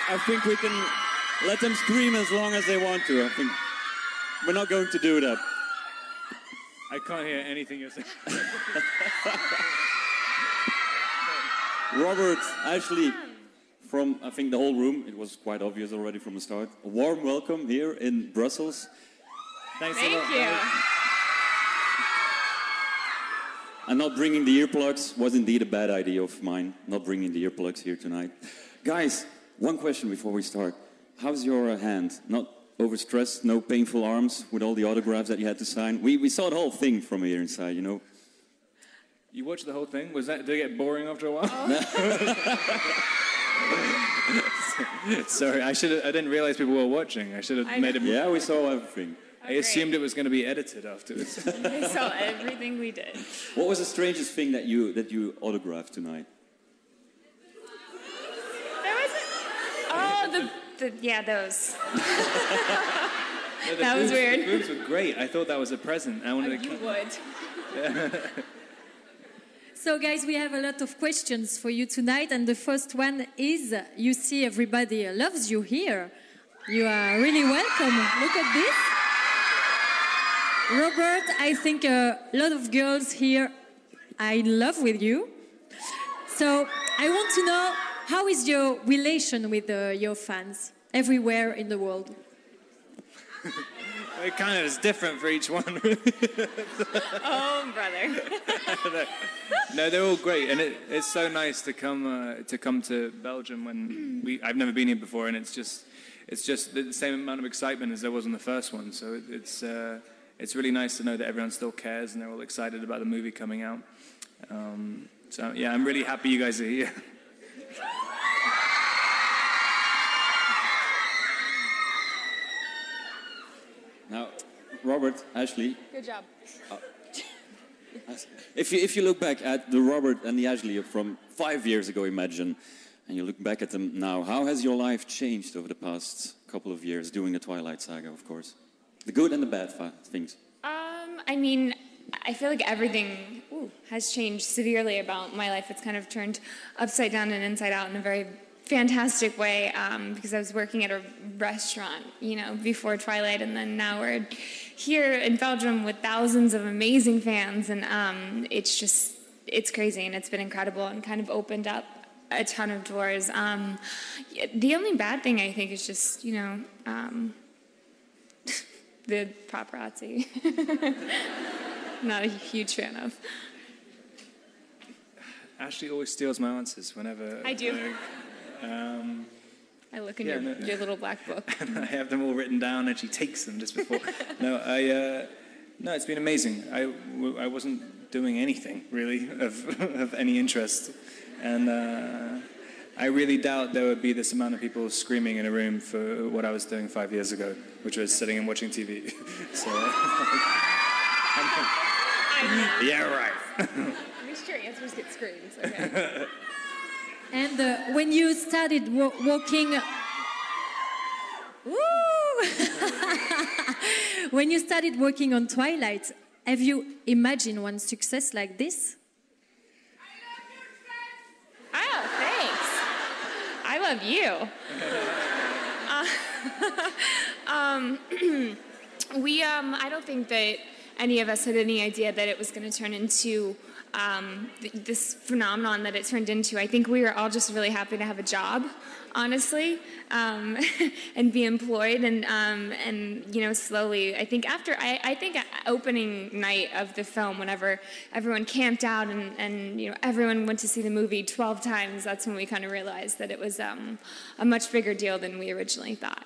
I think we can let them scream as long as they want to. I think we're not going to do that. I can't hear anything you're saying. Robert, Ashley, from I think the whole room, it was quite obvious already from the start. A warm welcome here in Brussels. Thanks Thank a lot. you. And not bringing the earplugs was indeed a bad idea of mine, not bringing the earplugs here tonight. Guys, one question before we start. How's your hand? Not overstressed, no painful arms with all the autographs that you had to sign? We saw the whole thing from here inside, you know. You watched the whole thing? Did it get boring after a while? Sorry, I didn't realize people were watching. I should have made it. Yeah, we saw everything. I assumed it was going to be edited afterwards. I saw everything we did. What was the strangest thing that you autographed tonight? There was those. No, That was weird. The boobs were great. I thought that was a present. I wanted to. You would. So, guys, we have a lot of questions for you tonight, and the first one is, you see everybody loves you here. You are really welcome. Look at this. Robert, I think a lot of girls here are in love with you. So, I want to know, how is your relation with your fans everywhere in the world? It kind of is different for each one. Oh, brother. No, they're all great, and it's so nice to come to Belgium when I've never been here before, and it's just the same amount of excitement as there was on the first one. So it's really nice to know that everyone still cares and they're all excited about the movie coming out. So yeah, I'm really happy you guys are here. Now, Robert, Ashley. Good job. If you look back at the Robert and the Ashley from 5 years ago, imagine, and you look back at them now, how has your life changed over the past couple of years doing the Twilight Saga, of course? The good and the bad things. I mean, I feel like everything has changed severely about my life. It's kind of turned upside down and inside out in a very fantastic way, because I was working at a restaurant, before Twilight, and then now we're here in Belgium with thousands of amazing fans, and it's crazy, and it's been incredible and kind of opened up a ton of doors. The only bad thing, I think, is just, the paparazzi. Not a huge fan of. Ashley always steals my answers whenever... I do. I look in your little black book. And I have them all written down, and she takes them just before. No, it's been amazing. I wasn't doing anything, really, of any interest. And I really doubt there would be this amount of people screaming in a room for what I was doing 5 years ago, which was sitting and watching TV. So, yeah, right. I'm sure answers get screams. Okay. And when you started walking... When you started working on Twilight, have you imagined one success like this? Oh, thanks. I love you. I don't think that any of us had any idea that it was going to turn into this phenomenon that it turned into. I think we were all just really happy to have a job, honestly, and be employed, and slowly. I think opening night of the film, whenever everyone camped out and everyone went to see the movie 12 times, that's when we kind of realized that it was a much bigger deal than we originally thought.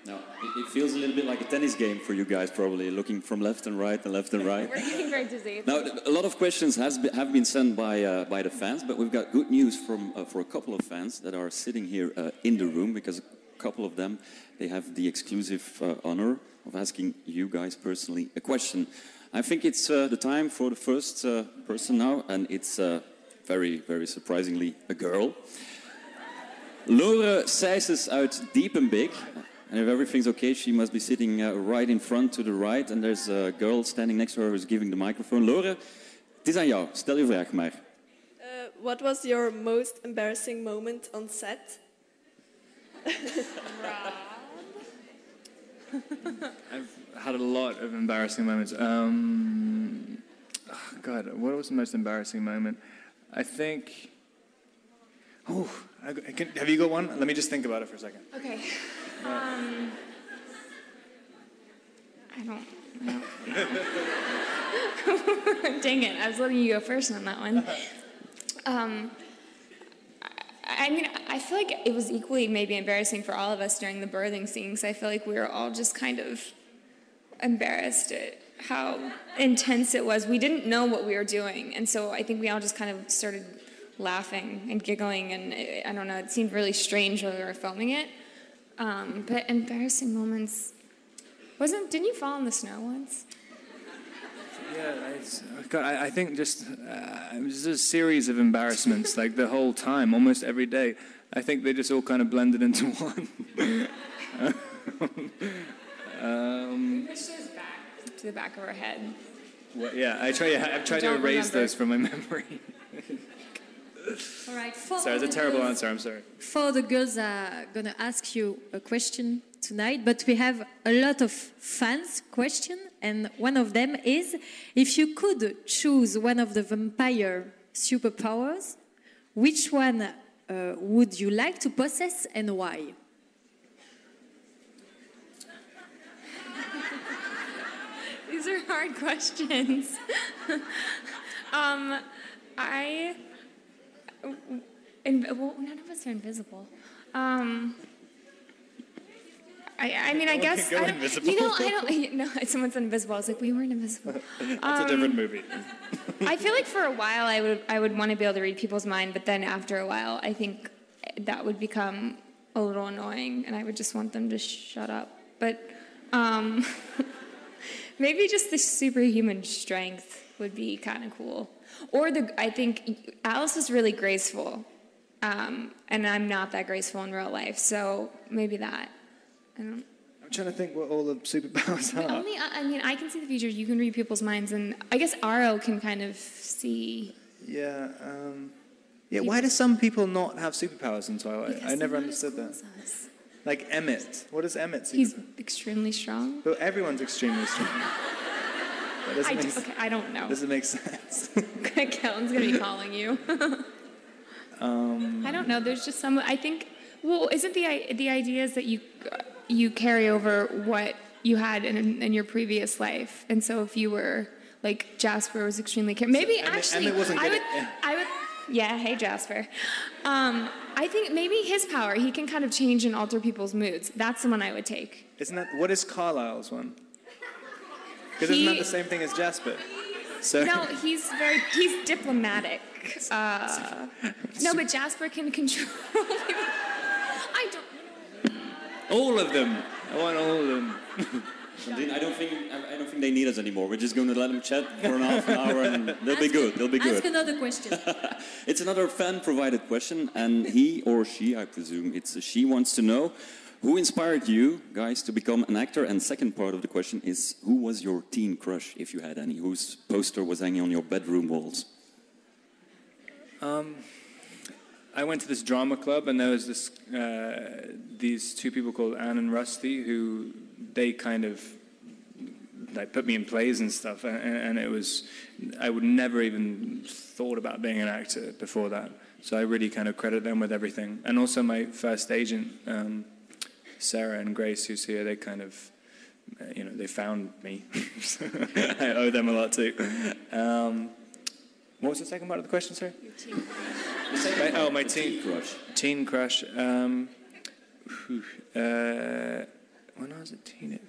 No, it feels a little bit like a tennis game for you guys, probably, looking from left and right and left and right. We're getting very dizzy. Now, a lot of questions have been sent by the fans, but we've got good news for a couple of fans that are sitting here in the room, because a couple of them, they have the exclusive honor of asking you guys personally a question. I think it's the time for the first person now, and it's very, very surprisingly a girl. Lore Sijsens uit Diepenbeek. And if everything's okay, she must be sitting right in front to the right. And there's a girl standing next to her who's giving the microphone. Lore, het is aan jou. Stel je vraag maar. what was your most embarrassing moment on set? I've had a lot of embarrassing moments. God, what was the most embarrassing moment? I think... Oh, have you got one? Let me just think about it for a second. Okay. I don't know. Dang it, I was letting you go first on that one. I mean, I feel like it was equally maybe embarrassing for all of us during the birthing scene, because I feel like we were all just kind of embarrassed at how intense it was. We didn't know what we were doing, and so I think we all just kind of started laughing and giggling, and I don't know, it seemed really strange when we were filming it. But embarrassing moments... Didn't you fall in the snow once? Yeah, I think just a series of embarrassments, like the whole time, almost every day. I think they just all kind of blended into one. Push those back to the back of our head. Well, yeah, I've tried to erase those from my memory. All right. Sorry, it's a terrible answer. I'm sorry. Four of the girls are going to ask you a question tonight, but we have a lot of fans' questions, and one of them is, if you could choose one of the vampire superpowers, which one would you like to possess and why? These are hard questions. Well, none of us are invisible. I mean, I guess... Go invisible. You know, I don't... No, someone's invisible. I was like, we weren't invisible. That's a different movie. I feel like for a while I would want to be able to read people's mind, but then after a while I think that would become a little annoying, and I would just want them to shut up. But maybe just the superhuman strength would be kind of cool. Or I think Alice is really graceful, and I'm not that graceful in real life, so maybe that. I'm trying to think what all the superpowers are. I mean, I can see the future. You can read people's minds, and I guess Aro can kind of see. Yeah. Why do some people not have superpowers in Twilight? Because I never understood that. Us. Like Emmett. What does Emmett see? He's extremely strong. But everyone's extremely strong. I don't know. Does it make sense? Kellen's gonna be calling you. I don't know. There's just some. I think. Well, isn't the idea is that you carry over what you had in your previous life, and so if you were like Jasper was extremely maybe actually Emmett wasn't good I would yeah, hey Jasper. I think maybe his power, he can kind of change and alter people's moods. That's the one I would take. Isn't that what is Carlisle's one? Because isn't that the same thing as Jasper? So no, he's diplomatic. No, but Jasper can control. I don't. All of them. I want all of them. I don't think they need us anymore. We're just going to let them chat for an half an hour, and they'll be good. They'll be good. Ask another question. It's another fan-provided question, and he or she, I presume she, wants to know who inspired you guys to become an actor. And second part of the question is, who was your teen crush, if you had any? Whose poster was hanging on your bedroom walls? I went to this drama club, and there was these two people called Anne and Rusty, who they kind of like put me in plays and stuff, and it was, I would never even thought about being an actor before that, so I really kind of credit them with everything. And also my first agent, Sarah and Grace, who's here, they kind of, they found me. So I owe them a lot too. What was the second part of the question, sir? Your teen crush. My teen crush. Teen crush. When I was a teenager,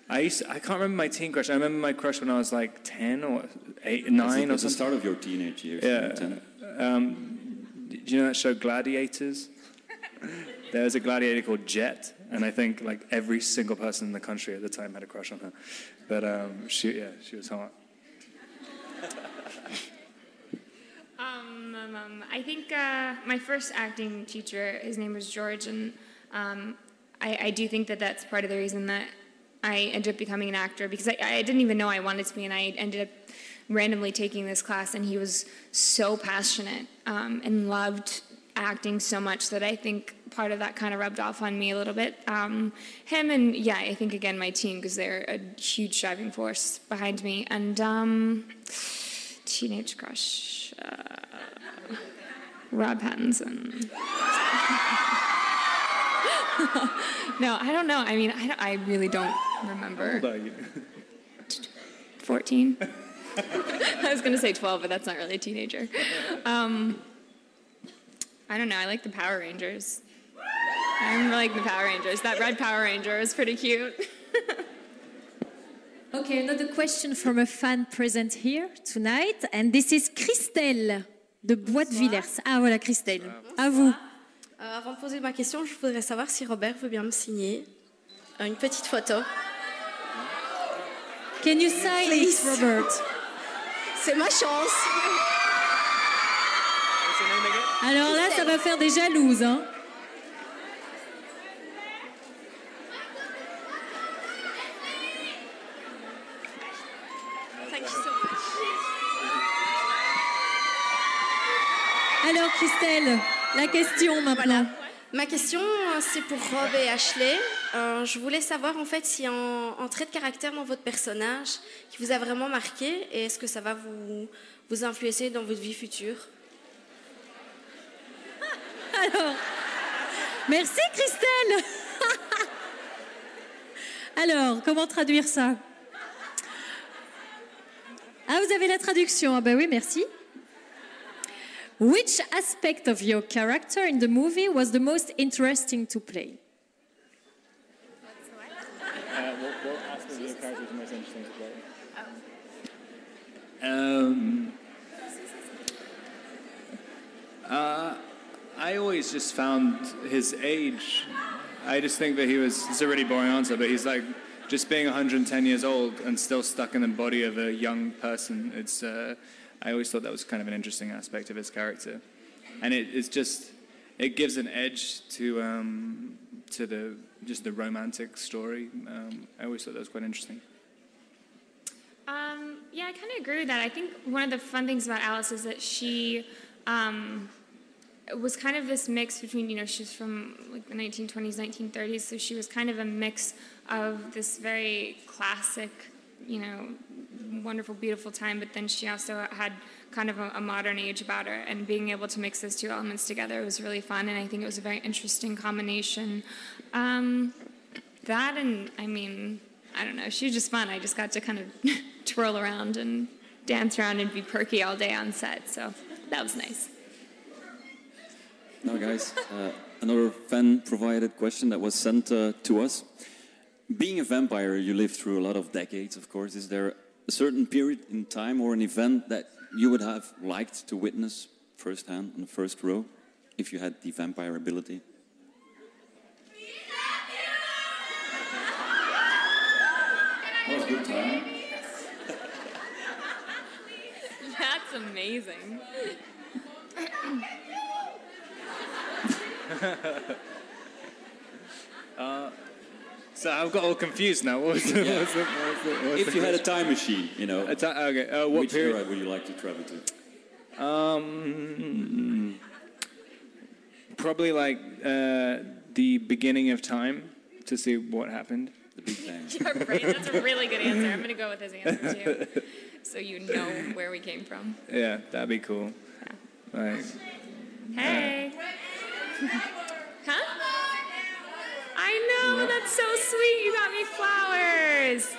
I can't remember my teen crush. I remember my crush when I was like 10 or 8, 9 or something. At the start of your teenage years. Yeah. 10. Do you know that show Gladiators? There was a gladiator called Jet, and I think like every single person in the country at the time had a crush on her. But she was hot. I think my first acting teacher, his name was George, and I do think that that's part of the reason that I ended up becoming an actor, because I didn't even know I wanted to be, and I ended up randomly taking this class, and he was so passionate and loved acting so much that I think part of that kind of rubbed off on me a little bit. Him and, yeah, I think, again, my team, because they're a huge driving force behind me. And teenage crush, Rob Pattinson. No, I don't know. I mean, I really don't remember. How old are you? 14. I was going to say 12, but that's not really a teenager. I don't know. I like the Power Rangers. I like the Power Rangers. That red Power Ranger was pretty cute. Okay, another question from a fan present here tonight. And this is Christelle de Bois de Villers. Ah voilà, Christelle. À vous. Avant de poser ma question, je voudrais savoir si Robert veut bien me signer une petite photo. Can you sign it, Robert? C'est ma chance. Alors là, ça va faire des jalouses, hein? Thank you so much. Alors, Christelle, la question maintenant. Ma question, c'est pour Rob et Ashley. Je voulais savoir en fait s'il y a un trait de caractère dans votre personnage qui vous a vraiment marqué et est-ce que ça va vous influencer dans votre vie future? Alors, merci Christelle. Alors, comment traduire ça? Ah, vous avez la traduction. Ah ben oui, merci. Which aspect of your character in the movie was the most interesting to play? What aspect of your character is the most interesting to play? I always just found his age. I just think that it's a really boring answer, but he's like just being 110 years old and still stuck in the body of a young person. I always thought that was kind of an interesting aspect of his character, and it gives an edge to the romantic story. I always thought that was quite interesting. Yeah, I kind of agree with that. I think one of the fun things about Alice is that she was kind of this mix between, she's from like the 1920s, 1930s, so she was kind of a mix of this very classic, wonderful, beautiful time, but then she also had kind of a modern age about her, and being able to mix those two elements together was really fun, and I think it was a very interesting combination. That and, I don't know, she was just fun. I just got to kind of twirl around and dance around and be perky all day on set, so that was nice. Now, guys, another fan-provided question that was sent to us. Being a vampire, you live through a lot of decades, of course. Is there a certain period in time or an event that you would have liked to witness firsthand on the first row if you had the vampire ability? That was a good time. That's amazing. So I've got all confused now. What was If you had a time machine, okay. What which period era would you like to travel to? Probably like the beginning of time to see what happened. The Big Bang. You're right. That's a really good answer. I'm going to go with his answer, too. So you know where we came from. Yeah, that'd be cool. Yeah. Like, hey. Huh? I know. That's so sweet. You got me flowers.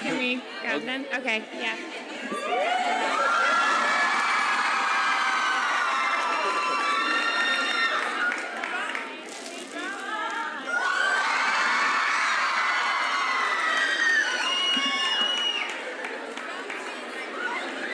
Can we grab them? Okay, yeah.